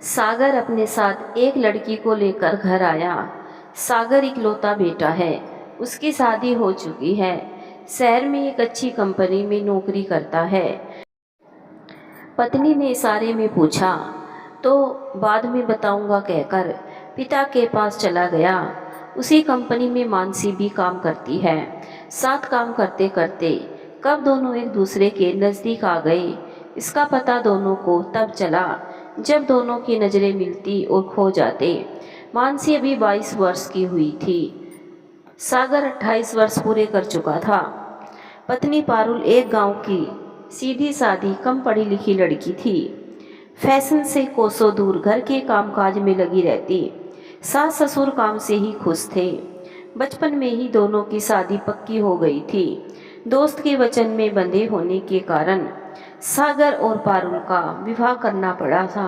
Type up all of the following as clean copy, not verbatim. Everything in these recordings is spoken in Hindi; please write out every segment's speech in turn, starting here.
सागर अपने साथ एक लड़की को लेकर घर आया। सागर इकलौता बेटा है। उसकी शादी हो चुकी है। शहर में एक अच्छी कंपनी में नौकरी करता है। पत्नी ने इशारे में पूछा तो बाद में बताऊंगा कहकर पिता के पास चला गया। उसी कंपनी में मानसी भी काम करती है। साथ काम करते करते कब दोनों एक दूसरे के नज़दीक आ गए, इसका पता दोनों को तब चला जब दोनों की नज़रें मिलती और खो जाते। मानसी अभी 22 वर्ष की हुई थी। सागर 28 वर्ष पूरे कर चुका था। पत्नी पारुल एक गांव की सीधी सादी कम पढ़ी लिखी लड़की थी। फैशन से कोसों दूर घर के कामकाज में लगी रहती। सास ससुर काम से ही खुश थे। बचपन में ही दोनों की शादी पक्की हो गई थी। दोस्त के वचन में बंधे होने के कारण सागर और पारुल का विवाह करना पड़ा था।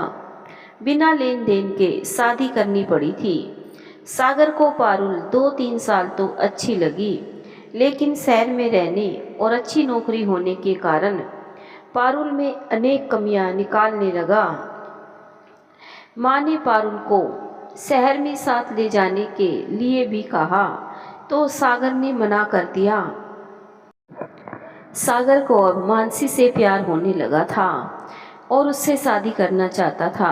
बिना लेन देन के शादी करनी पड़ी थी। सागर को पारुल 2-3 साल तो अच्छी लगी, लेकिन शहर में रहने और अच्छी नौकरी होने के कारण पारुल में अनेक कमियां निकालने लगा। माँ ने पारुल को शहर में साथ ले जाने के लिए भी कहा तो सागर ने मना कर दिया। सागर को अब मानसी से प्यार होने लगा था और उससे शादी करना चाहता था।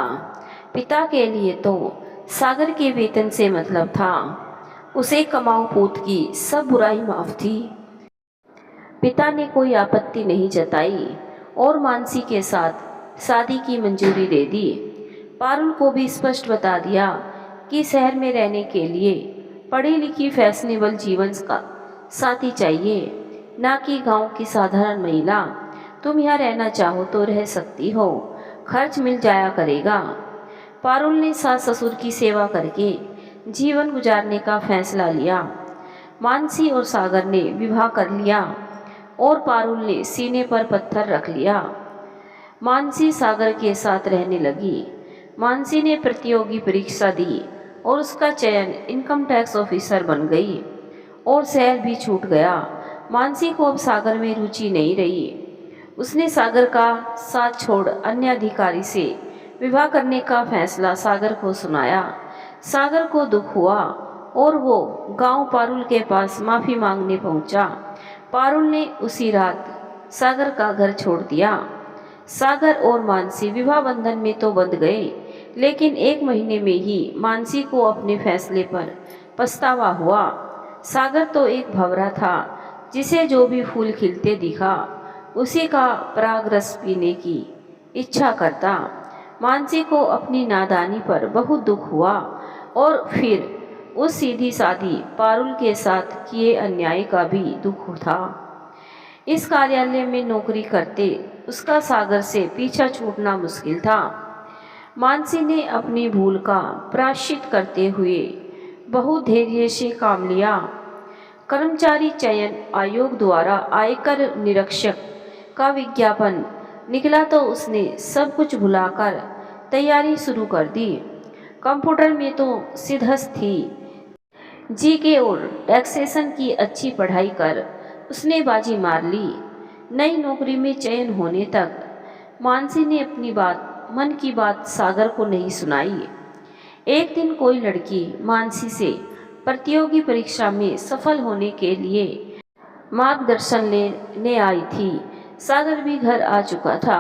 पिता के लिए तो सागर के वेतन से मतलब था। उसे कमाऊ पूत की सब बुराई माफ थी। पिता ने कोई आपत्ति नहीं जताई और मानसी के साथ शादी की मंजूरी दे दी। पारुल को भी स्पष्ट बता दिया कि शहर में रहने के लिए पढ़ी लिखी फैशनेबल जीवन का साथी चाहिए, ना कि गांव की साधारण महिला। तुम यहाँ रहना चाहो तो रह सकती हो, खर्च मिल जाया करेगा। पारुल ने सास ससुर की सेवा करके जीवन गुजारने का फैसला लिया। मानसी और सागर ने विवाह कर लिया और पारुल ने सीने पर पत्थर रख लिया। मानसी सागर के साथ रहने लगी। मानसी ने प्रतियोगी परीक्षा दी और उसका चयन इनकम टैक्स ऑफिसर बन गई और शहर भी छूट गया। मानसी को अब सागर में रुचि नहीं रही। उसने सागर का साथ छोड़ अन्य अधिकारी से विवाह करने का फैसला सागर को सुनाया। सागर को दुख हुआ और वो गांव पारुल के पास माफ़ी मांगने पहुंचा। पारुल ने उसी रात सागर का घर छोड़ दिया। सागर और मानसी विवाह बंधन में तो बंध गए, लेकिन 1 महीने में ही मानसी को अपने फैसले पर पछतावा हुआ। सागर तो एक भंवरा था जिसे जो भी फूल खिलते दिखा उसी का पराग रस पीने की इच्छा करता। मानसी को अपनी नादानी पर बहुत दुख हुआ और फिर उस सीधी सादी पारुल के साथ किए अन्याय का भी दुख था। इस कार्यालय में नौकरी करते उसका सागर से पीछा छूटना मुश्किल था। मानसी ने अपनी भूल का प्रायश्चित करते हुए बहुत धैर्य से काम लिया। कर्मचारी चयन आयोग द्वारा आयकर निरीक्षक का विज्ञापन निकला तो उसने सब कुछ भुलाकर तैयारी शुरू कर दी। कंप्यूटर में तो सिद्धस्त थी। जीके और टैक्सेशन की अच्छी पढ़ाई कर उसने बाजी मार ली। नई नौकरी में चयन होने तक मानसी ने अपनी मन की बात सागर को नहीं सुनाई। एक दिन कोई लड़की मानसी से प्रतियोगी परीक्षा में सफल होने के लिए मार्गदर्शन लेने आई थी। सागर भी घर आ चुका था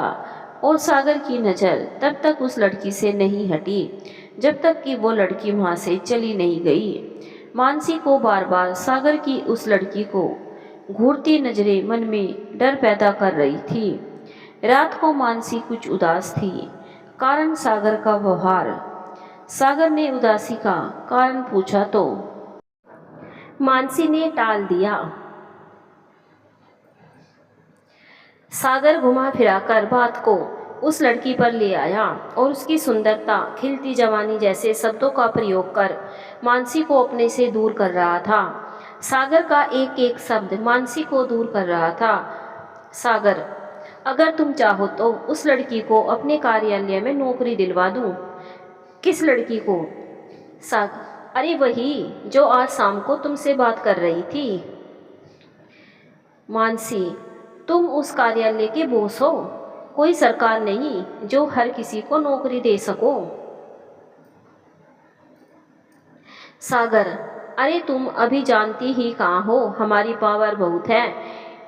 और सागर की नज़र तब तक उस लड़की से नहीं हटी जब तक कि वो लड़की वहाँ से चली नहीं गई। मानसी को बार बार सागर की उस लड़की को घूरती नज़रें मन में डर पैदा कर रही थी। रात को मानसी कुछ उदास थी, कारण सागर का व्यवहार। सागर ने उदासी का कारण पूछा तो मानसी ने टाल दिया। सागर घुमा फिराकर बात को उस लड़की पर ले आया और उसकी सुंदरता, खिलती जवानी जैसे शब्दों का प्रयोग कर मानसी को अपने से दूर कर रहा था। सागर का एक एक शब्द मानसी को दूर कर रहा था। सागर, अगर तुम चाहो तो उस लड़की को अपने कार्यालय में नौकरी दिलवा दूं। किस लड़की को? सागर, अरे वही जो आज शाम को तुमसे बात कर रही थी। मानसी, तुम उस कार्यालय के बॉस हो, कोई सरकार नहीं जो हर किसी को नौकरी दे सको। सागर, अरे तुम अभी जानती ही कहाँ हो, हमारी पावर बहुत है।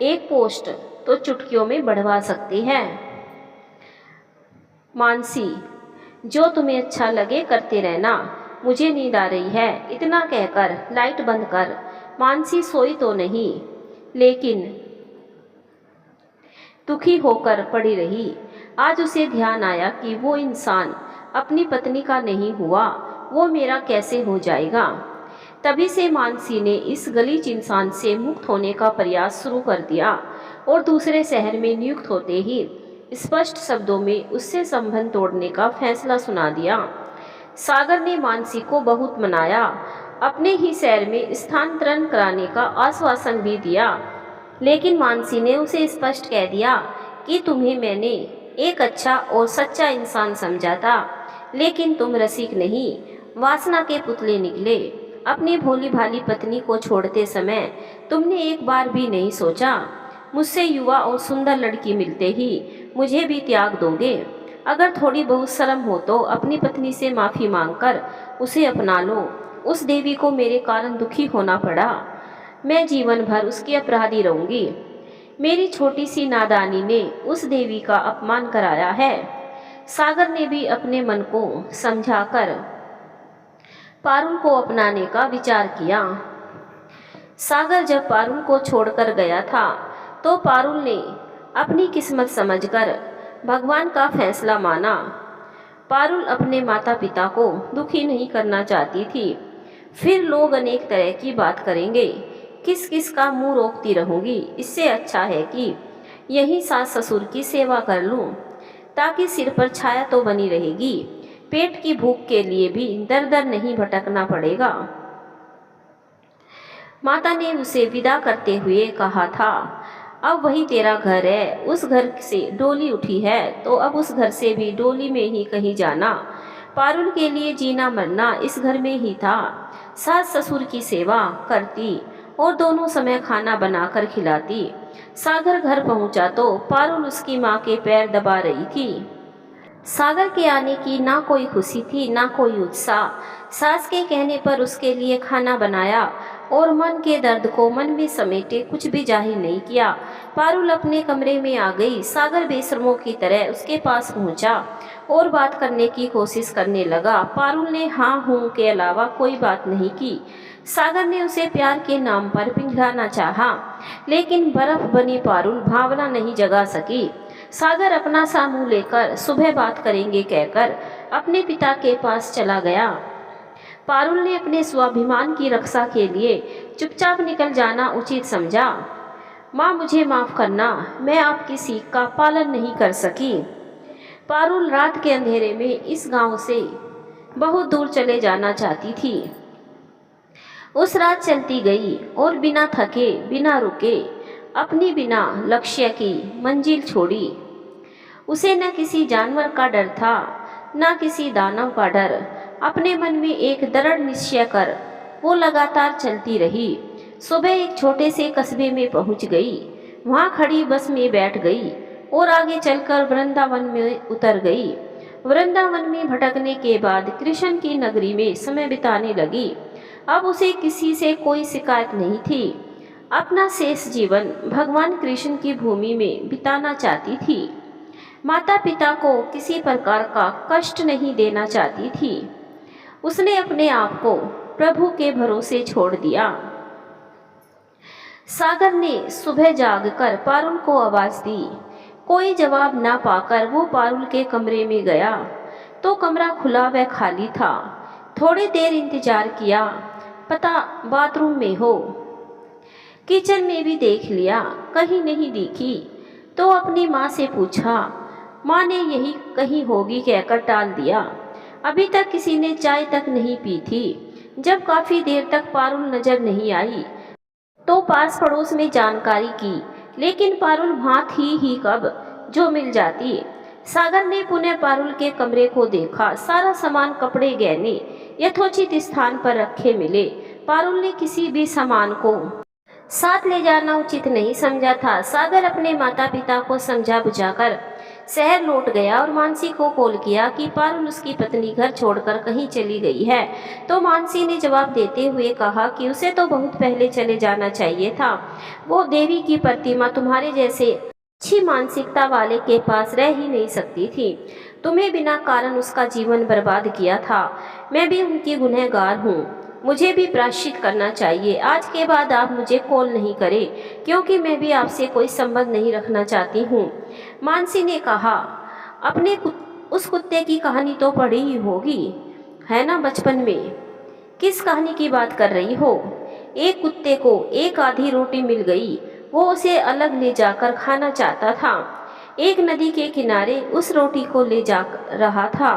एक पोस्ट तो चुटकियों में बढ़वा सकती है। मानसी, जो तुम्हें अच्छा लगे करते रहना, मुझे नींद आ रही है। इतना कहकर लाइट बंद कर मानसी सोई तो नहीं, लेकिन दुखी होकर पड़ी रही। आज उसे ध्यान आया कि वो इंसान अपनी पत्नी का नहीं हुआ, वो मेरा कैसे हो जाएगा। तभी से मानसी ने इस गलीच इंसान से मुक्त होने का प्रयास शुरू कर दिया और दूसरे शहर में नियुक्त होते ही स्पष्ट शब्दों में उससे संबंध तोड़ने का फैसला सुना दिया। सागर ने मानसी को बहुत मनाया, अपने ही शहर में स्थानांतरण कराने का आश्वासन भी दिया, लेकिन मानसी ने उसे स्पष्ट कह दिया कि तुम्हें मैंने एक अच्छा और सच्चा इंसान समझा था, लेकिन तुम रसिक नहीं, वासना के पुतले निकले। अपनी भोली भाली पत्नी को छोड़ते समय तुमने एक बार भी नहीं सोचा मुझसे युवा और सुंदर लड़की मिलते ही मुझे भी त्याग दोगे। अगर थोड़ी बहुत शर्म हो तो अपनी पत्नी से माफ़ी मांगकर उसे अपना लो। उस देवी को मेरे कारण दुखी होना पड़ा, मैं जीवन भर उसकी अपराधी रहूंगी। मेरी छोटी सी नादानी ने उस देवी का अपमान कराया है। सागर ने भी अपने मन को समझाकर पारुल को अपनाने का विचार किया। सागर जब पारुल को छोड़कर गया था तो पारुल ने अपनी किस्मत समझकर भगवान का फैसला माना। पारुल अपने माता पिता को दुखी नहीं करना चाहती थी। फिर लोग अनेक तरह की बात करेंगे, किस किस का मुंह रोकती रहूंगी। इससे अच्छा है कि यही सास ससुर की सेवा कर लूं, ताकि सिर पर छाया तो बनी रहेगी। पेट की भूख के लिए भी दर दर नहीं भटकना पड़ेगा। माता ने उसे विदा करते हुए कहा था, अब वही तेरा घर है। उस घर से डोली उठी है तो अब उस घर से भी डोली में ही कहीं जाना। पारुल के लिए जीना मरना इस घर में ही था। सास ससुर की सेवा करती और दोनों समय खाना बनाकर खिलाती। सागर घर पहुंचा तो पारुल उसकी माँ के पैर दबा रही थी। सागर के आने की ना कोई खुशी थी ना कोई उत्साह। सास के कहने पर उसके लिए खाना बनाया और मन के दर्द को मन में समेटे कुछ भी जाहिर नहीं किया। पारुल अपने कमरे में आ गई। सागर बेशर्मों की तरह उसके पास पहुंचा और बात करने की कोशिश करने लगा। पारुल ने हाँ हूँ के अलावा कोई बात नहीं की। सागर ने उसे प्यार के नाम पर पिघलाना चाहा, लेकिन बर्फ बनी पारुल भावना नहीं जगा सकी। सागर अपना सा मुंह लेकर सुबह बात करेंगे कहकर अपने पिता के पास चला गया। पारुल ने अपने स्वाभिमान की रक्षा के लिए चुपचाप निकल जाना उचित समझा। माँ मुझे माफ़ करना, मैं आपकी सीख का पालन नहीं कर सकी। पारुल रात के अंधेरे में इस गांव से बहुत दूर चले जाना चाहती थी। उस रात चलती गई और बिना थके बिना रुके अपनी बिना लक्ष्य की मंजिल छोड़ी। उसे न किसी जानवर का डर था न किसी दानव का डर। अपने मन में एक दृढ़ निश्चय कर वो लगातार चलती रही। सुबह एक छोटे से कस्बे में पहुंच गई। वहां खड़ी बस में बैठ गई और आगे चलकर वृंदावन में उतर गई। वृंदावन में भटकने के बाद कृष्ण की नगरी में समय बिताने लगी। अब उसे किसी से कोई शिकायत नहीं थी। अपना शेष जीवन भगवान कृष्ण की भूमि में बिताना चाहती थी। माता पिता को किसी प्रकार का कष्ट नहीं देना चाहती थी। उसने अपने आप को प्रभु के भरोसे छोड़ दिया। सागर ने सुबह जागकर पारुल को आवाज दी। कोई जवाब ना पाकर वो पारुल के कमरे में गया तो कमरा खुला व खाली था। थोड़ी देर इंतजार किया, पता बाथरूम में हो। किचन में भी देख लिया, कहीं नहीं दिखी तो अपनी माँ से पूछा। माँ ने यही कहीं होगी कहकर टाल दिया। अभी तक किसी ने चाय तक नहीं पी थी। जब काफ़ी देर तक पारुल नजर नहीं आई तो पास पड़ोस में जानकारी की, लेकिन पारुल वहाँ थी ही कब जो मिल जाती। सागर ने पुनः पारुल के कमरे को देखा। सारा सामान कपड़े गहने यथोचित स्थान पर रखे मिले। पारुल ने किसी भी सामान को साथ ले जाना उचित नहीं समझा था। सागर अपने माता पिता को समझा बुझाकर शहर लौट गया और मानसी को कॉल किया कि पारुल उसकी पत्नी घर छोड़कर कहीं चली गई है। तो मानसी ने जवाब देते हुए कहा कि उसे तो बहुत पहले चले जाना चाहिए था। वो देवी की प्रतिमा तुम्हारे जैसे अच्छी मानसिकता वाले के पास रह ही नहीं सकती थी। तुम्हें बिना कारण उसका जीवन बर्बाद किया था। मैं भी उनकी गुनहगार हूँ, मुझे भी प्रायश्चित करना चाहिए। आज के बाद आप मुझे कॉल नहीं करें, क्योंकि मैं भी आपसे कोई संबंध नहीं रखना चाहती हूँ। मानसी ने कहा, उस कुत्ते की कहानी तो पढ़ी ही होगी, है ना, बचपन में। किस कहानी की बात कर रही हो? एक कुत्ते को एक आधी रोटी मिल गई, वो उसे अलग ले जाकर खाना चाहता था। एक नदी के किनारे उस रोटी को ले जा रहा था।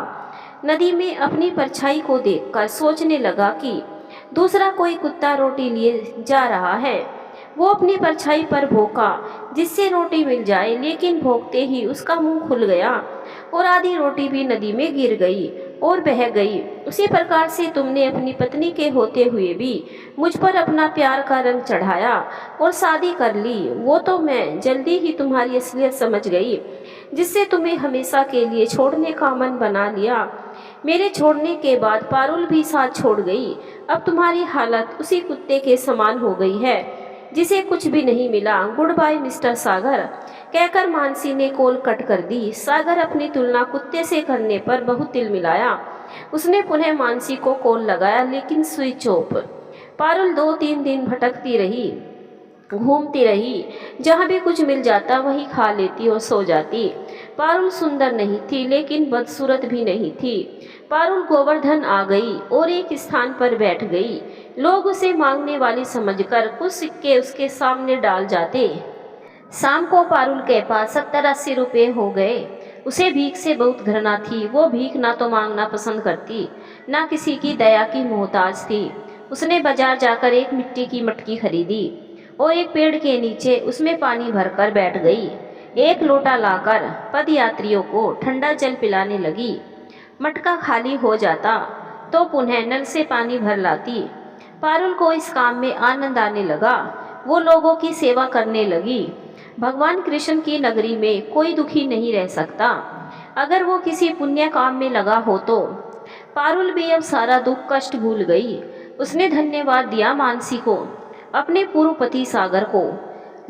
नदी में अपनी परछाई को देखकर सोचने लगा कि दूसरा कोई कुत्ता रोटी लिए जा रहा है। वो अपनी परछाई पर भौंका जिससे रोटी मिल जाए, लेकिन भौंकते ही उसका मुंह खुल गया और आधी रोटी भी नदी में गिर गई और बह गई। उसी प्रकार से तुमने अपनी पत्नी के होते हुए भी मुझ पर अपना प्यार का रंग चढ़ाया और शादी कर ली। वो तो मैं जल्दी ही तुम्हारी असलियत समझ गई, जिससे तुम्हें हमेशा के लिए छोड़ने का मन बना लिया। मेरे छोड़ने के बाद पारुल भी साथ छोड़ गई। अब तुम्हारी हालत उसी कुत्ते के समान हो गई है जिसे कुछ भी नहीं मिला। गुड बाय मिस्टर सागर, कहकर मानसी ने कॉल कट कर दी। सागर अपनी तुलना कुत्ते से करने पर बहुत तिलमिलाया। उसने पुनः मानसी को कॉल लगाया, लेकिन स्विच ऑफ। पारुल 2-3 दिन भटकती रही, घूमती रही। जहाँ भी कुछ मिल जाता वही खा लेती और सो जाती। पारुल सुंदर नहीं थी, लेकिन बदसूरत भी नहीं थी। पारुल गोवर्धन आ गई और एक स्थान पर बैठ गई। लोग उसे मांगने वाली समझकर कुछ सिक्के उसके सामने डाल जाते। शाम को पारुल के पास 70-80 रुपये हो गए। उसे भीख से बहुत घृणा थी। वो भीख ना तो मांगना पसंद करती, ना किसी की दया की मोहताज थी। उसने बाजार जाकर एक मिट्टी की मटकी खरीदी और एक पेड़ के नीचे उसमें पानी भरकर बैठ गई। एक लोटा लाकर पदयात्रियों को ठंडा जल पिलाने लगी। मटका खाली हो जाता तो पुनः नल से पानी भर लाती। पारुल को इस काम में आनंद आने लगा। वो लोगों की सेवा करने लगी। भगवान कृष्ण की नगरी में कोई दुखी नहीं रह सकता अगर वो किसी पुण्य काम में लगा हो तो। पारुल भी अब सारा दुख कष्ट भूल गई। उसने धन्यवाद दिया मानसी को, अपने पूर्व पति सागर को,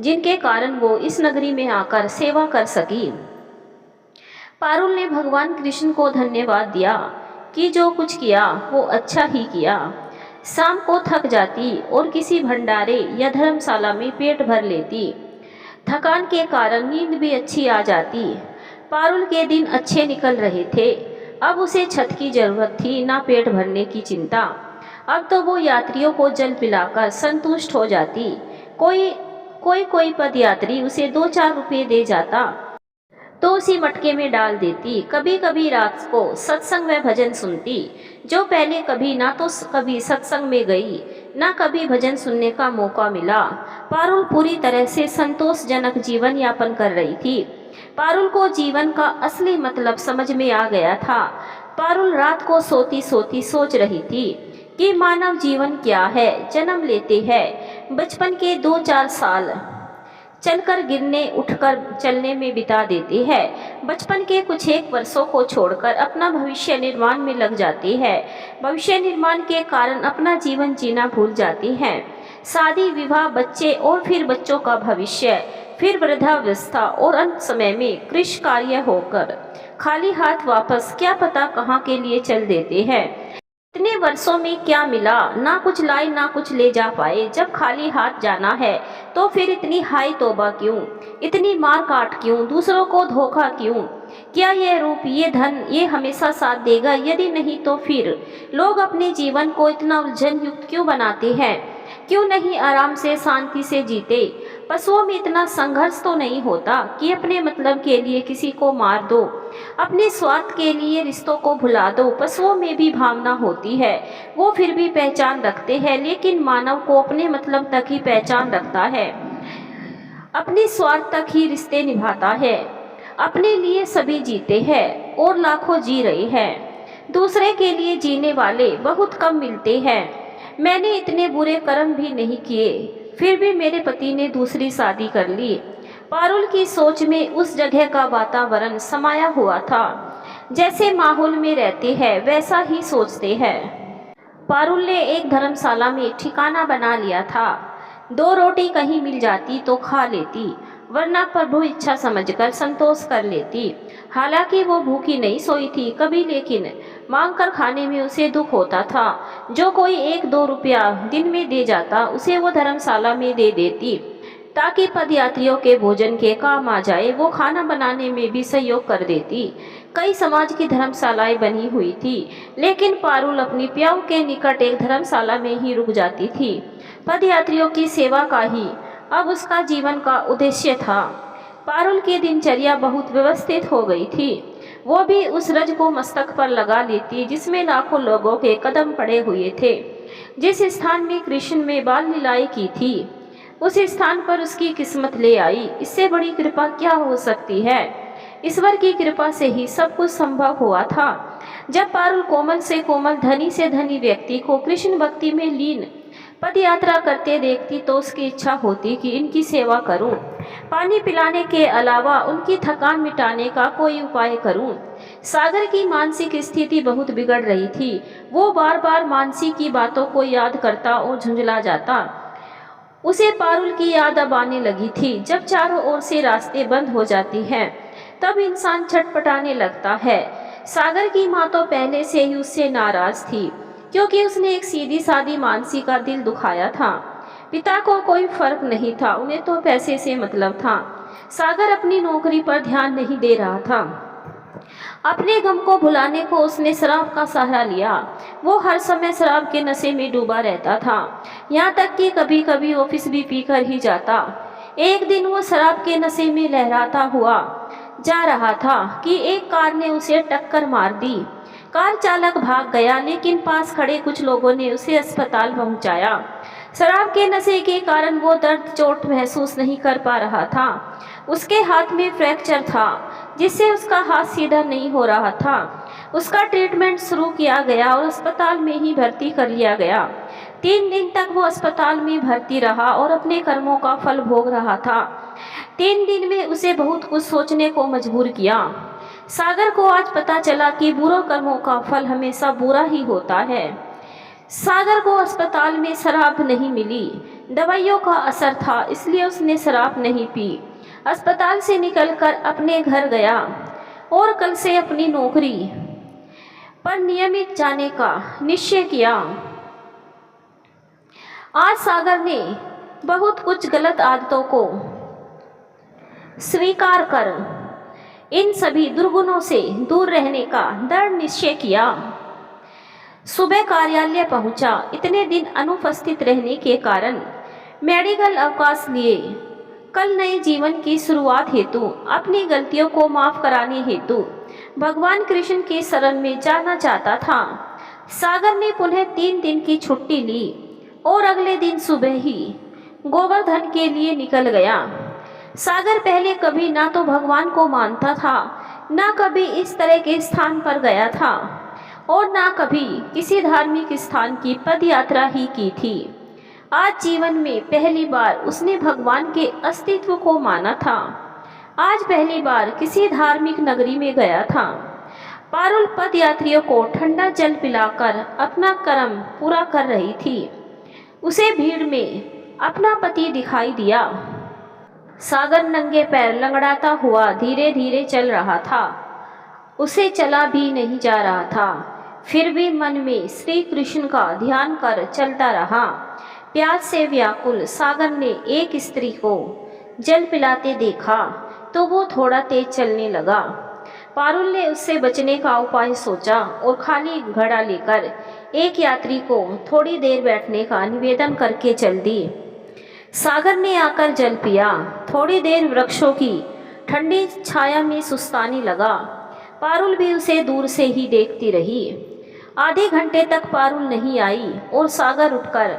जिनके कारण वो इस नगरी में आकर सेवा कर सकी। पारुल ने भगवान कृष्ण को धन्यवाद दिया कि जो कुछ किया वो अच्छा ही किया। शाम को थक जाती और किसी भंडारे या धर्मशाला में पेट भर लेती। थकान के कारण नींद भी अच्छी आ जाती। पारुल के दिन अच्छे निकल रहे थे। अब उसे छत की जरूरत थी, ना पेट भरने की चिंता। अब तो वो यात्रियों को जल पिलाकर संतुष्ट हो जाती। कोई पदयात्री उसे 2-4 रुपये दे जाता तो उसी मटके में डाल देती। कभी कभी रात को सत्संग व भजन सुनती, जो पहले कभी ना तो कभी सत्संग में गई, ना कभी भजन सुनने का मौका मिला। पारुल पूरी तरह से संतोषजनक जीवन यापन कर रही थी। पारुल को जीवन का असली मतलब समझ में आ गया था। पारुल रात को सोती सोती सोच रही थी कि मानव जीवन क्या है। जन्म लेते हैं, बचपन के 2-4 साल चलकर गिरने उठकर चलने में बिता देते हैं। बचपन के कुछ एक वर्षों को छोड़कर अपना भविष्य निर्माण में लग जाती है। भविष्य निर्माण के कारण अपना जीवन जीना भूल जाती हैं। शादी, विवाह, बच्चे और फिर बच्चों का भविष्य, फिर वृद्धावस्था और अंत समय में कृश कार्य होकर खाली हाथ वापस क्या पता कहाँ के लिए चल देते हैं। इतने वर्षों में क्या मिला? ना कुछ लाए ना कुछ ले जा पाए। जब खाली हाथ जाना है तो फिर इतनी हाय तौबा क्यों, इतनी मार काट क्यों, दूसरों को धोखा क्यों? क्या यह रूप, ये धन, ये हमेशा साथ देगा? यदि नहीं तो फिर लोग अपने जीवन को इतना उलझन युक्त क्यों बनाते हैं? क्यों नहीं आराम से शांति से जीते? पशुओं में इतना संघर्ष तो नहीं होता कि अपने मतलब के लिए किसी को मार दो, अपने स्वार्थ के लिए रिश्तों को भुला दो। पशुओं में भी भावना होती है, वो फिर भी पहचान रखते हैं, लेकिन मानव को अपने मतलब तक ही पहचान रखता है, अपने स्वार्थ तक ही रिश्ते निभाता है। अपने लिए सभी जीते हैं और लाखों जी रहे हैं। दूसरे के लिए जीने वाले बहुत कम मिलते हैं। मैंने इतने बुरे कर्म भी नहीं किए, फिर भी मेरे पति ने दूसरी शादी कर ली। पारुल की सोच में उस जगह का वातावरण समाया हुआ था। जैसे माहौल में रहते हैं वैसा ही सोचते हैं। पारुल ने एक धर्मशाला में ठिकाना बना लिया था। 2 रोटी कहीं मिल जाती तो खा लेती, वरना प्रभु इच्छा समझकर संतोष कर लेती। हालांकि वो भूखी नहीं सोई थी कभी, लेकिन मांग कर खाने में उसे दुख होता था। जो कोई 1-2 रुपया दिन में दे जाता उसे वो धर्मशाला में दे देती, ताकि पदयात्रियों के भोजन के काम आ जाए। वो खाना बनाने में भी सहयोग कर देती। कई समाज की धर्मशालाएं बनी हुई थी, लेकिन पारुल अपनी प्याऊ के निकट एक धर्मशाला में ही रुक जाती थी। पदयात्रियों की सेवा का ही अब उसका जीवन का उद्देश्य था। पारुल की दिनचर्या बहुत व्यवस्थित हो गई थी। वो भी उस रज को मस्तक पर लगा लेती जिसमें लाखों लोगों के कदम पड़े हुए थे। जिस स्थान में कृष्ण में बाल लीलाएं की थी, उस स्थान पर उसकी किस्मत ले आई। इससे बड़ी कृपा क्या हो सकती है। ईश्वर की कृपा से ही सब कुछ संभव हुआ था। जब पारुल कोमल से कोमल, धनी से धनी व्यक्ति को कृष्ण भक्ति में लीन पद यात्रा करते देखती तो उसकी इच्छा होती कि इनकी सेवा करूं, पानी पिलाने के अलावा उनकी थकान मिटाने का कोई उपाय करूं। सागर की मानसिक स्थिति बहुत बिगड़ रही थी। वो बार बार मानसी की बातों को याद करता और झुंझला जाता। उसे पारुल की याद अब आने लगी थी। जब चारों ओर से रास्ते बंद हो जाती हैं, तब इंसान छटपटाने लगता है। सागर की माँ तो पहले से ही उससे नाराज थी, क्योंकि उसने एक सीधी सादी मानसी का दिल दुखाया था। पिता को कोई फर्क नहीं था, उन्हें तो पैसे से मतलब था। सागर अपनी नौकरी पर ध्यान नहीं दे रहा था। अपने गम को भुलाने को उसने शराब का सहारा लिया। वो हर समय शराब के नशे में डूबा रहता था, यहाँ तक कि कभी कभी ऑफिस भी पीकर ही जाता। एक दिन वो शराब के नशे में लहराता हुआ जा रहा था कि एक कार ने उसे टक्कर मार दी। कार चालक भाग गया, लेकिन पास खड़े कुछ लोगों ने उसे अस्पताल पहुंचाया। शराब के नशे के कारण वो दर्द चोट महसूस नहीं कर पा रहा था। उसके हाथ में फ्रैक्चर था, जिससे उसका हाथ सीधा नहीं हो रहा था। उसका ट्रीटमेंट शुरू किया गया और अस्पताल में ही भर्ती कर लिया गया। 3 दिन तक वो अस्पताल में भर्ती रहा और अपने कर्मों का फल भोग रहा था। 3 दिन में उसे बहुत कुछ सोचने को मजबूर किया। सागर को आज पता चला कि बुरे कर्मों का फल हमेशा बुरा ही होता है। सागर को अस्पताल में शराब नहीं मिली, दवाइयों का असर था, इसलिए उसने शराब नहीं पी। अस्पताल से निकलकर अपने घर गया और कल से अपनी नौकरी पर नियमित जाने का निश्चय किया। आज सागर ने बहुत कुछ गलत आदतों को स्वीकार कर इन सभी दुर्गुणों से दूर रहने का दृढ़ निश्चय किया। सुबह कार्यालय पहुंचा। इतने दिन अनुपस्थित रहने के कारण मेडिकल अवकाश लिए। कल नए जीवन की शुरुआत हेतु, अपनी गलतियों को माफ कराने हेतु भगवान कृष्ण के शरण में जाना चाहता था। सागर ने पुनः 3 दिन की छुट्टी ली और अगले दिन सुबह ही गोवर्धन के लिए निकल गया। सागर पहले कभी ना तो भगवान को मानता था, ना कभी इस तरह के स्थान पर गया था और ना कभी किसी धार्मिक स्थान की पद यात्रा ही की थी। आज जीवन में पहली बार उसने भगवान के अस्तित्व को माना था। आज पहली बार किसी धार्मिक नगरी में गया था। पारुल पद यात्रियों को ठंडा जल पिलाकर अपना कर्म पूरा कर रही थी। उसे भीड़ में अपना पति दिखाई दिया। सागर नंगे पैर लंगड़ाता हुआ धीरे धीरे चल रहा था। उसे चला भी नहीं जा रहा था, फिर भी मन में श्री कृष्ण का ध्यान कर चलता रहा। प्यास से व्याकुल सागर ने एक स्त्री को जल पिलाते देखा तो वो थोड़ा तेज चलने लगा। पारुल ने उससे बचने का उपाय सोचा और खाली घड़ा लेकर एक यात्री को थोड़ी देर बैठने का निवेदन करके चल दी। सागर ने आकर जल पिया। थोड़ी देर वृक्षों की ठंडी छाया में सुस्ताने लगा। पारुल भी उसे दूर से ही देखती रही। आधे घंटे तक पारुल नहीं आई और सागर उठकर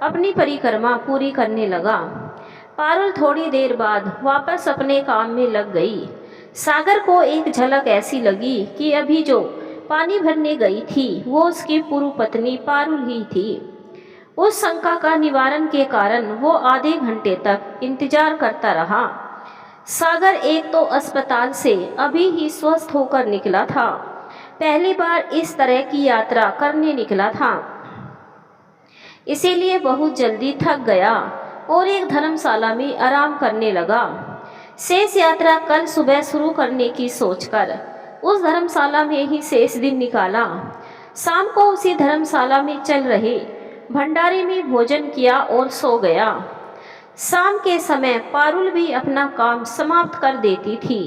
अपनी परिक्रमा पूरी करने लगा। पारुल थोड़ी देर बाद वापस अपने काम में लग गई। सागर को एक झलक ऐसी लगी कि अभी जो पानी भरने गई थी वो उसकी पूर्व पत्नी पारुल ही थी। उस शंका का निवारण के कारण वो आधे घंटे तक इंतजार करता रहा। सागर एक तो अस्पताल से अभी ही स्वस्थ होकर निकला था, पहली बार इस तरह की यात्रा करने निकला था, इसीलिए बहुत जल्दी थक गया और एक धर्मशाला में आराम करने लगा। शेष यात्रा कल सुबह शुरू करने की सोचकर उस धर्मशाला में ही शेष दिन निकाला। शाम को उसी धर्मशाला में चल रहे भंडारे में भोजन किया और सो गया। शाम के समय पारुल भी अपना काम समाप्त कर देती थी।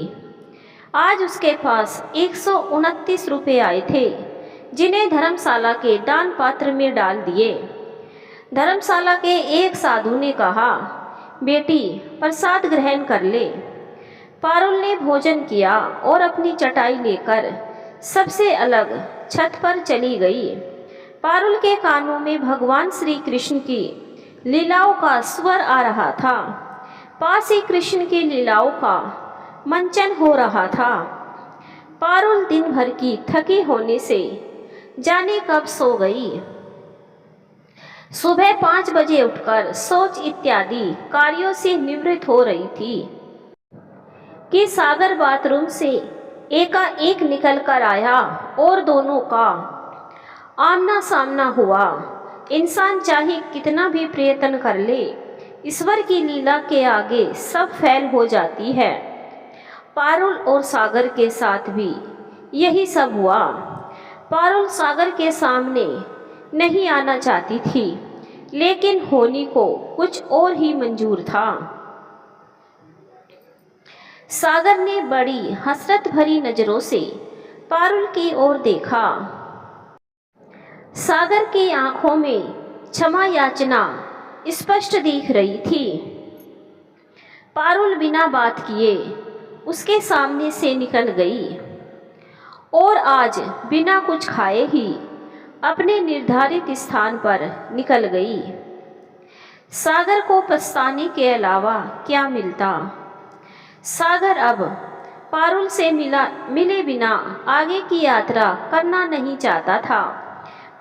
आज उसके पास 129 रुपये आए थे, जिन्हें धर्मशाला के दान पात्र में डाल दिए। धर्मशाला के एक साधु ने कहा, बेटी प्रसाद ग्रहण कर ले। पारुल ने भोजन किया और अपनी चटाई लेकर सबसे अलग छत पर चली गई। पारुल के कानों में भगवान श्री कृष्ण की लीलाओं का स्वर आ रहा था। पास ही कृष्ण की लीलाओं का मंचन हो रहा था। पारुल दिन भर की थकी होने से जाने कब सो गई। सुबह 5 बजे उठकर शौच इत्यादि कार्यों से निवृत्त हो रही थी कि सागर बाथरूम से एकाएक निकल कर आया और दोनों का आमना सामना हुआ। इंसान चाहे कितना भी प्रयत्न कर ले, ईश्वर की लीला के आगे सब फेल हो जाती है। पारुल और सागर के साथ भी यही सब हुआ। पारुल सागर के सामने नहीं आना चाहती थी, लेकिन होनी को कुछ और ही मंजूर था। सागर ने बड़ी हसरत भरी नजरों से पारुल की ओर देखा। सागर की आंखों में क्षमा याचना स्पष्ट दिख रही थी। पारुल बिना बात किए उसके सामने से निकल गई और आज बिना कुछ खाए ही अपने निर्धारित स्थान पर निकल गई। सागर को पछताने के अलावा क्या मिलता। सागर अब पारुल से मिले बिना आगे की यात्रा करना नहीं चाहता था।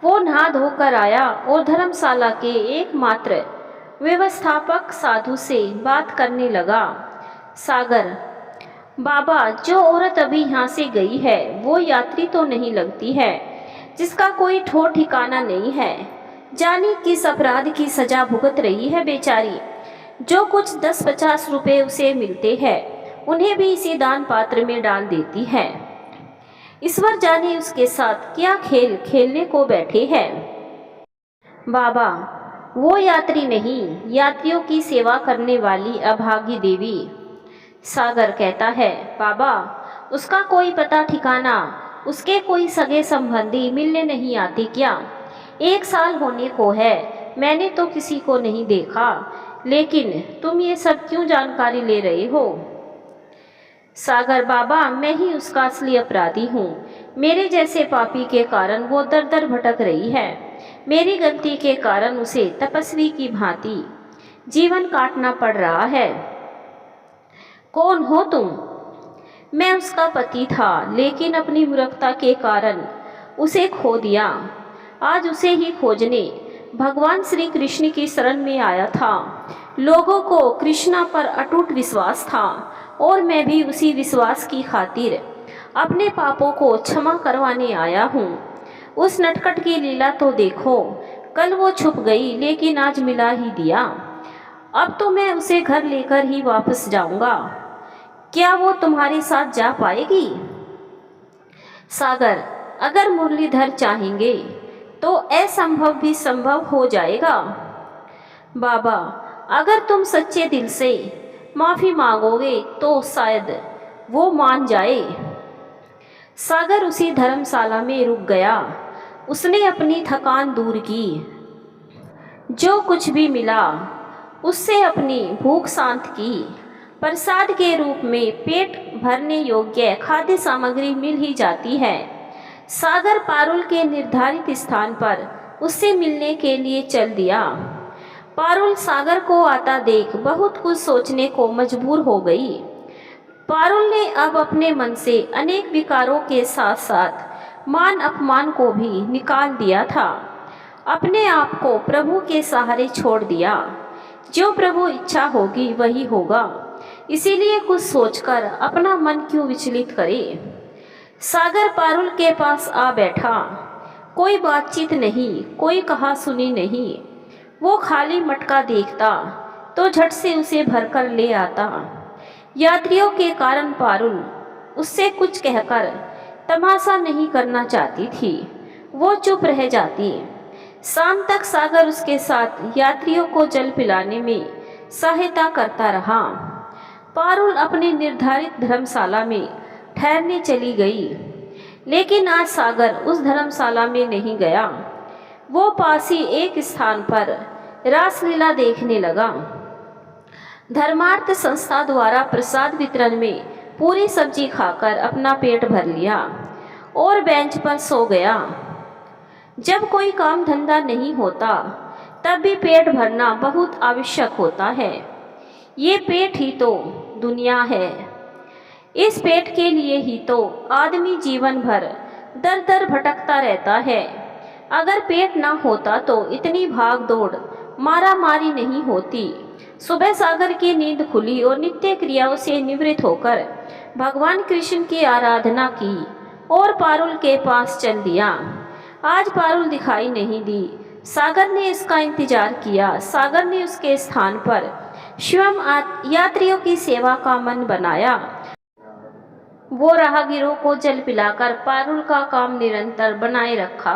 वो नहा धोकर आया और धर्मशाला के एकमात्र व्यवस्थापक साधु से बात करने लगा। सागर, बाबा, जो औरत अभी यहाँ से गई है वो यात्री तो नहीं लगती है, जिसका कोई ठौर ठिकाना नहीं है। जाने किस अपराध की सजा भुगत रही है बेचारी। जो कुछ 10-50 रुपए उसे मिलते हैं उन्हें भी इसी दान पात्र में डाल देती है। ईश्वर जाने उसके साथ क्या खेल खेलने को बैठे हैं। बाबा, वो यात्री नहीं, यात्रियों की सेवा करने वाली अभागी देवी। सागर कहता है, बाबा, उसका कोई पता ठिकाना, उसके कोई सगे संबंधी मिलने नहीं आते क्या? 1 साल होने को है, मैंने तो किसी को नहीं देखा, लेकिन तुम ये सब क्यों जानकारी ले रहे हो? सागर, बाबा, मैं ही उसका असली अपराधी हूँ। मेरे जैसे पापी के कारण वो दर दर भटक रही है। मेरी गलती के कारण उसे तपस्वी की भांति जीवन काटना पड़ रहा है। कौन हो तुम? मैं उसका पति था, लेकिन अपनी मूर्खता के कारण उसे खो दिया। आज उसे ही खोजने भगवान श्री कृष्ण की शरण में आया था। लोगों को कृष्णा पर अटूट विश्वास था और मैं भी उसी विश्वास की खातिर अपने पापों को क्षमा करवाने आया हूँ। उस नटखट की लीला तो देखो। कल वो छुप गई, लेकिन आज मिला ही दिया। अब तो मैं उसे घर लेकर ही वापस जाऊंगा। क्या वो तुम्हारे साथ जा पाएगी? सागर, अगर मुरलीधर चाहेंगे तो असंभव भी संभव हो जाएगा। बाबा, अगर तुम सच्चे दिल से माफ़ी मांगोगे तो शायद वो मान जाए। सागर उसी धर्मशाला में रुक गया। उसने अपनी थकान दूर की। जो कुछ भी मिला उससे अपनी भूख शांत की। प्रसाद के रूप में पेट भरने योग्य खाद्य सामग्री मिल ही जाती है। सागर पारुल के निर्धारित स्थान पर उससे मिलने के लिए चल दिया। पारुल सागर को आता देख बहुत कुछ सोचने को मजबूर हो गई। पारुल ने अब अपने मन से अनेक विकारों के साथ साथ मान अपमान को भी निकाल दिया था। अपने आप को प्रभु के सहारे छोड़ दिया। जो प्रभु इच्छा होगी वही होगा। इसीलिए कुछ सोचकर अपना मन क्यों विचलित करे। सागर पारुल के पास आ बैठा। कोई बातचीत नहीं, कोई कहा सुनी नहीं। वो खाली मटका देखता तो झट से उसे भरकर ले आता। यात्रियों के कारण पारुल उससे कुछ कहकर तमाशा नहीं करना चाहती थी। वो चुप रह जाती। शाम तक सागर उसके साथ यात्रियों को जल पिलाने में सहायता करता रहा। पारुल अपने निर्धारित धर्मशाला में ठहरने चली गई, लेकिन आज सागर उस धर्मशाला में नहीं गया। वो पास ही एक स्थान पर रासलीला देखने लगा। धर्मार्थ संस्था द्वारा प्रसाद वितरण में पूरी सब्जी खाकर अपना पेट भर लिया और बेंच पर सो गया। जब कोई काम धंधा नहीं होता तब भी पेट भरना बहुत आवश्यक होता है। ये पेट ही तो दुनिया है। इस पेट के लिए ही तो आदमी जीवन भर दर दर भटकता रहता है। अगर पेट ना होता तो इतनी भाग दौड़ मारा मारी नहीं होती। सुबह सागर की नींद खुली और नित्य क्रियाओं से निवृत्त होकर भगवान कृष्ण की आराधना की और पारुल के पास चल दिया। आज पारुल दिखाई नहीं दी। सागर ने इसका इंतजार किया। सागर ने उसके स्थान पर स्वयं यात्रियों की सेवा का मन बनाया। वो राहगीरों को जल पिलाकर पारुल का काम निरंतर बनाए रखा।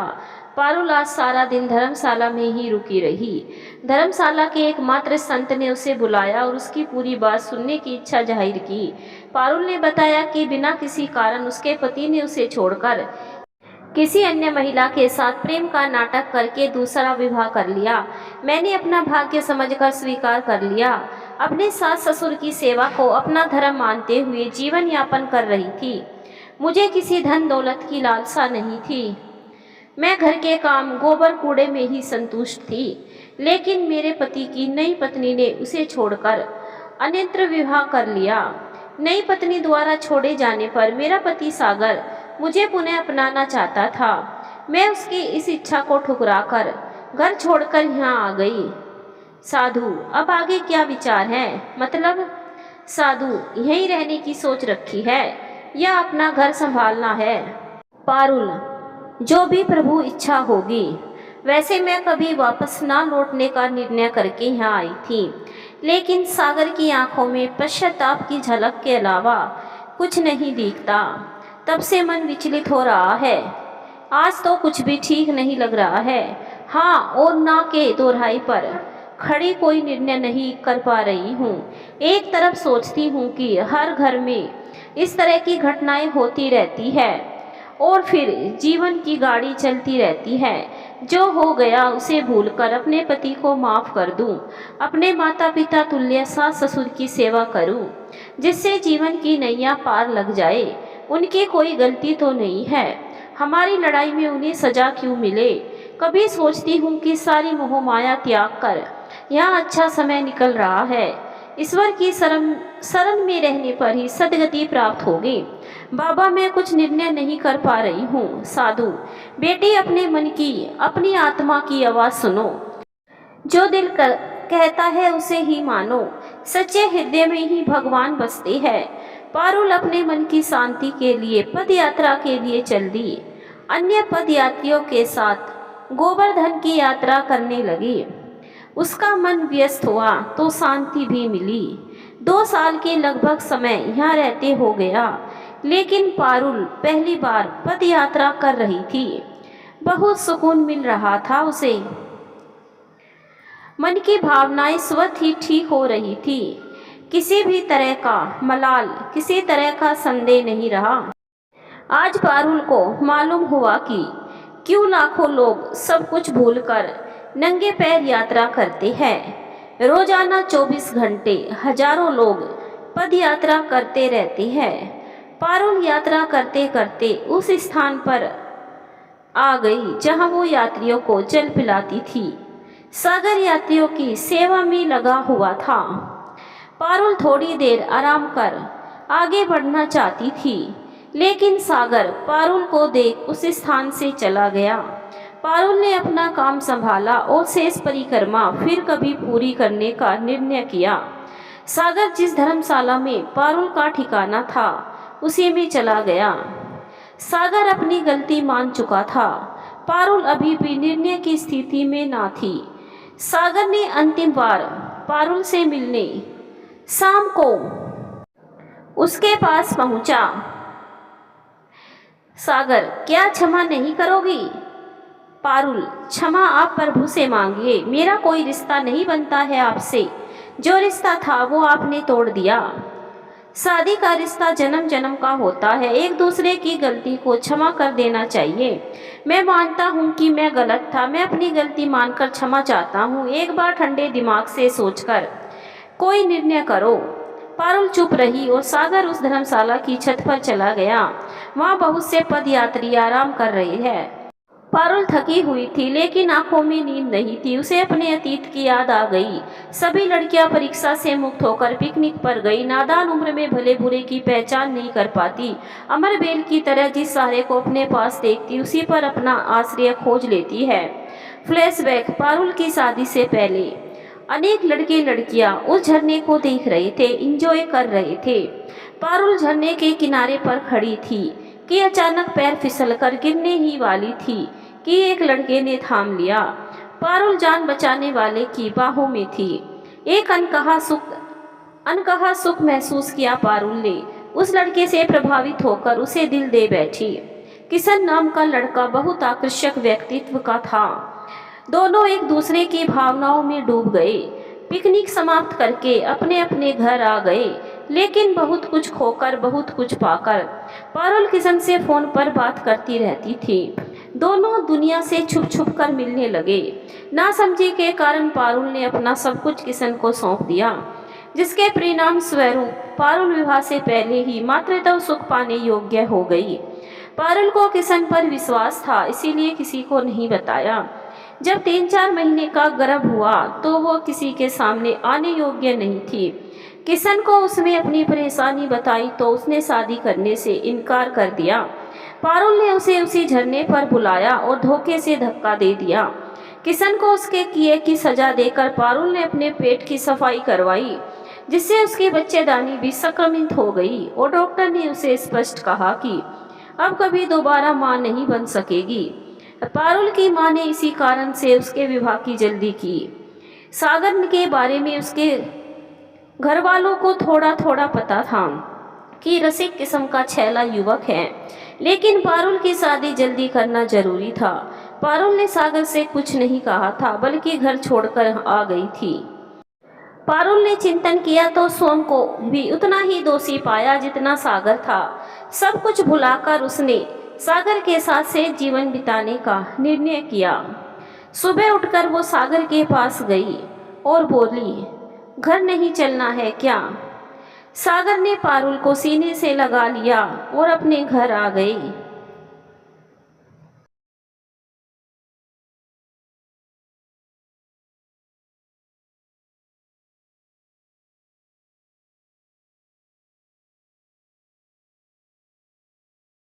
पारुल आज सारा दिन धर्मशाला में ही रुकी रही। धर्मशाला के एकमात्र संत ने उसे बुलाया और उसकी पूरी बात सुनने की इच्छा जाहिर की। पारुल ने बताया कि बिना किसी कारण उसके पति ने उसे छोड़कर किसी अन्य महिला के साथ प्रेम का नाटक करके दूसरा विवाह कर लिया। मैंने अपना भाग्य समझकर स्वीकार कर लिया। अपने सास ससुर की सेवा को अपना धर्म मानते हुए जीवन यापन कर रही थी। मुझे किसी धन दौलत की लालसा नहीं थी। मैं घर के काम गोबर कूड़े में ही संतुष्ट थी। लेकिन मेरे पति की नई पत्नी ने उसे छोड़कर अन्यत्र विवाह कर लिया। नई पत्नी द्वारा छोड़े जाने पर मेरा पति सागर मुझे पुनः अपनाना चाहता था। मैं उसकी इस इच्छा को ठुकराकर घर छोड़कर यहाँ आ गई। साधु, अब आगे क्या विचार है? मतलब साधु, यहीं रहने की सोच रखी है या अपना घर संभालना है? पारुल, जो भी प्रभु इच्छा होगी। वैसे मैं कभी वापस ना लौटने का निर्णय करके यहाँ आई थी, लेकिन सागर की आंखों में पश्चाताप की झलक के अलावा कुछ नहीं दिखता। तब से मन विचलित हो रहा है। आज तो कुछ भी ठीक नहीं लग रहा है। हाँ और ना के दोहराई पर खड़ी कोई निर्णय नहीं कर पा रही हूँ। एक तरफ सोचती हूँ कि हर घर में इस तरह की घटनाएं होती रहती है और फिर जीवन की गाड़ी चलती रहती है। जो हो गया उसे भूलकर अपने पति को माफ़ कर दूं, अपने माता पिता तुल्य सास ससुर की सेवा करूं, जिससे जीवन की नैया पार लग जाए। उनकी कोई गलती तो नहीं है। हमारी लड़ाई में उन्हें सजा क्यों मिले? कभी सोचती हूँ कि सारी मोह माया त्याग कर यहाँ अच्छा समय निकल रहा है। ईश्वर की शरण में रहने पर ही सद्गति प्राप्त होगी। बाबा, मैं कुछ निर्णय नहीं कर पा रही हूँ। साधु, बेटी, अपने मन की, अपनी आत्मा की आवाज़ सुनो। जो दिल कहता है उसे ही मानो। सच्चे हृदय में ही भगवान बसते हैं। पारुल अपने मन की शांति के लिए पद यात्रा के लिए चल दी। अन्य पद यात्रियों के साथ गोवर्धन की यात्रा करने लगी। उसका मन व्यस्त हुआ तो शांति भी मिली। 2 साल के लगभग समय यहाँ रहते हो गया, लेकिन पारुल पहली बार पद यात्रा कर रही थी। बहुत सुकून मिल रहा था उसे। मन की भावनाएं स्वतः ही ठीक हो रही थी। किसी भी तरह का मलाल, किसी तरह का संदेह नहीं रहा। आज पारुल को मालूम हुआ कि क्यों लाखों लोग सब कुछ भूलकर नंगे पैर यात्रा करते हैं। रोजाना 24 घंटे हजारों लोग पद यात्रा करते रहते हैं। पारुल यात्रा करते करते उस स्थान पर आ गई जहां वो यात्रियों को जल पिलाती थी। सागर यात्रियों की सेवा में लगा हुआ था। पारुल थोड़ी देर आराम कर आगे बढ़ना चाहती थी, लेकिन सागर पारुल को देख उस स्थान से चला गया। पारुल ने अपना काम संभाला और शेष परिक्रमा फिर कभी पूरी करने का निर्णय किया। सागर जिस धर्मशाला में पारुल का ठिकाना था उसी में चला गया। सागर अपनी गलती मान चुका था। पारुल अभी भी निर्णय की स्थिति में ना थी। सागर ने अंतिम बार पारुल से मिलने शाम को उसके पास पहुंचा। सागर, क्या क्षमा नहीं करोगी? पारुल, क्षमा आप प्रभु से मांगिए, मेरा कोई रिश्ता नहीं बनता है आपसे। जो रिश्ता था वो आपने तोड़ दिया। शादी का रिश्ता जन्म जन्म का होता है, एक दूसरे की गलती को क्षमा कर देना चाहिए। मैं मानता हूँ कि मैं गलत था, मैं अपनी गलती मानकर क्षमा चाहता हूँ। एक बार ठंडे दिमाग से सोचकर कोई निर्णय करो। पारुल चुप रही और सागर उस धर्मशाला की छत पर चला गया। वहाँ बहुत से पदयात्री आराम कर रहे हैं। पारुल थकी हुई थी लेकिन आंखों में नींद नहीं थी। उसे अपने अतीत की याद आ गई। सभी लड़कियां परीक्षा से मुक्त होकर पिकनिक पर गई। नादान उम्र में भले बुरे की पहचान नहीं कर पाती। अमर बेल की तरह जिस सहारे को अपने पास देखती उसी पर अपना आश्रय खोज लेती है। फ्लैशबैक। पारुल की शादी से पहले अनेक लड़के लड़कियां उस झरने को देख रहे थे, इंजॉय कर रहे थे। पारुल झरने के किनारे पर खड़ी थी कि अचानक पैर फिसलकर गिरने ही वाली थी कि एक लड़के ने थाम लिया। पारुल जान बचाने वाले की बाहों में थी। एक अनकहा सुख महसूस किया पारुल ने। उस लड़के से प्रभावित होकर उसे दिल दे बैठी। किशन नाम का लड़का बहुत आकर्षक व्यक्तित्व का था। दोनों एक दूसरे की भावनाओं में डूब गए। पिकनिक समाप्त करके अपने अपने घर आ गए, लेकिन बहुत कुछ खोकर बहुत कुछ पाकर। पारुल किशन से फोन पर बात करती रहती थी। दोनों दुनिया से छुप छुप कर मिलने लगे। नासमझी के कारण पारुल ने अपना सब कुछ किशन को सौंप दिया, जिसके परिणाम स्वरूप पारुल विवाह से पहले ही मातृत्व सुख पाने योग्य हो गई। पारुल को किशन पर विश्वास था, इसीलिए किसी को नहीं बताया। जब 3-4 महीने का गर्भ हुआ तो वो किसी के सामने आने योग्य नहीं थी। किशन को उसने अपनी परेशानी बताई तो उसने शादी करने से इनकार कर दिया। पारुल ने उसे उसी झरने पर बुलाया और धोखे से धक्का दे दिया। किशन को उसके किए की सजा देकर पारुल ने अपने पेट की सफाई करवाई, जिससे उसकी बच्चेदानी भी संक्रमित हो गई और डॉक्टर ने उसे स्पष्ट कहा कि अब कभी दोबारा मां नहीं बन सकेगी। पारुल की मां ने इसी कारण से उसके विवाह की जल्दी की। सागर के बारे में उसके घर वालों को थोड़ा थोड़ा पता था कि रसिक किस्म का छैला युवक है, लेकिन पारुल की शादी जल्दी करना जरूरी था। पारुल ने सागर से कुछ नहीं कहा था, बल्कि घर छोड़कर आ गई थी। पारुल ने चिंतन किया तो स्वयं को भी उतना ही दोषी पाया जितना सागर था। सब कुछ भुलाकर उसने सागर के साथ से जीवन बिताने का निर्णय किया। सुबह उठकर वो सागर के पास गई और बोली, घर नहीं चलना है क्या? सागर ने पारुल को सीने से लगा लिया और अपने घर आ गई।